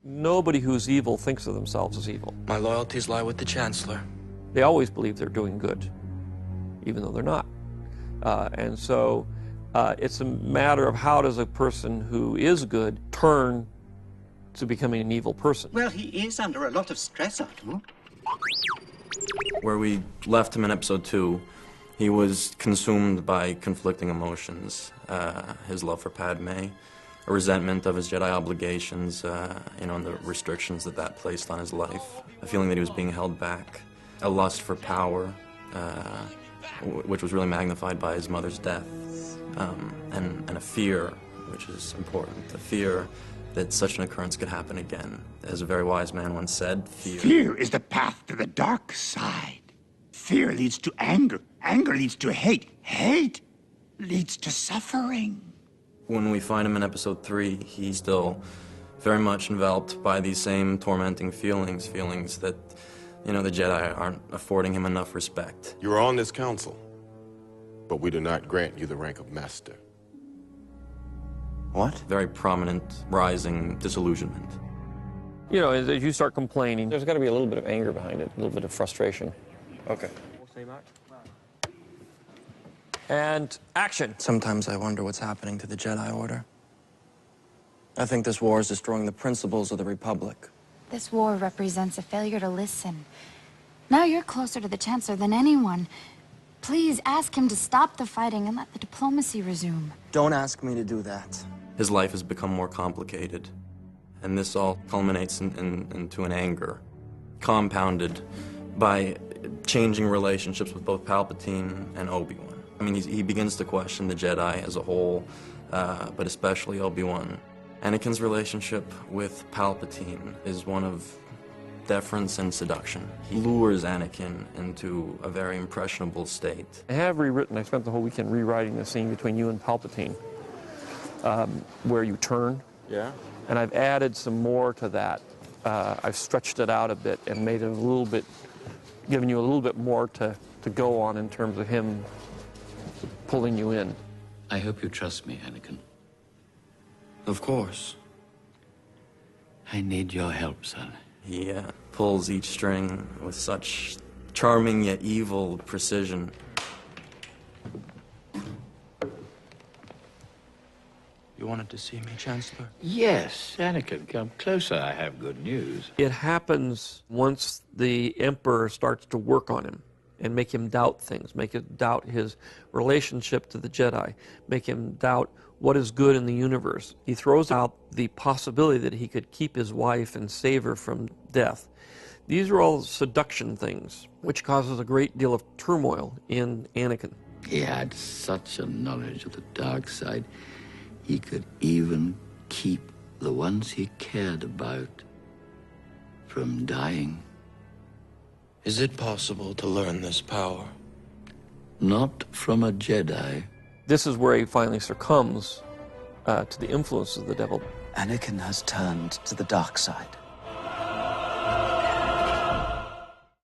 Nobody who's evil thinks of themselves as evil. My loyalties lie with the Chancellor. They always believe they're doing good, even though they're not. And so it's a matter of how does a person who is good turn to becoming an evil person. Well, he is under a lot of stress, Arnold. Where we left him in episode 2, he was consumed by conflicting emotions. His love for Padme, a resentment of his Jedi obligations, and the restrictions that placed on his life, a feeling that he was being held back, a lust for power, which was really magnified by his mother's death, and a fear, which is important, a fear that such an occurrence could happen again. As a very wise man once said, Fear is the path to the dark side. Fear leads to anger. Anger leads to hate. Hate leads to suffering. When we find him in episode 3, he's still very much enveloped by these same tormenting feelings that, the Jedi aren't affording him enough respect. You are on this council, but we do not grant you the rank of master. What? Very prominent, rising disillusionment. As you start complaining, there's got to be a little bit of anger behind it, a little bit of frustration. Okay. And action. Sometimes I wonder what's happening to the Jedi Order. I think this war is destroying the principles of the Republic. This war represents a failure to listen. Now you're closer to the Chancellor than anyone. Please ask him to stop the fighting and let the diplomacy resume. Don't ask me to do that. His life has become more complicated, and this all culminates into an anger, compounded by changing relationships with both Palpatine and Obi-Wan. I mean, he begins to question the Jedi as a whole, but especially Obi-Wan. Anakin's relationship with Palpatine is one of deference and seduction. He lures Anakin into a very impressionable state. I have rewritten, I spent the whole weekend rewriting the scene between you and Palpatine, where you turn. Yeah? And I've added some more to that. I've stretched it out a bit and made it a little bit, given you a little bit more to go on in terms of him pulling you in. I hope you trust me, Anakin. Of course. I need your help, son. He pulls each string with such charming yet evil precision. You wanted to see me, Chancellor? Yes, Anakin, come closer. I have good news. It happens once the Emperor starts to work on him and make him doubt things, make him doubt his relationship to the Jedi, make him doubt what is good in the universe. He throws out the possibility that he could keep his wife and save her from death. These are all seduction things, which causes a great deal of turmoil in Anakin. He had such a knowledge of the dark side. He could even keep the ones he cared about from dying. Is it possible to learn this power? Not from a Jedi. This is where he finally succumbs to the influence of the devil. Anakin has turned to the dark side.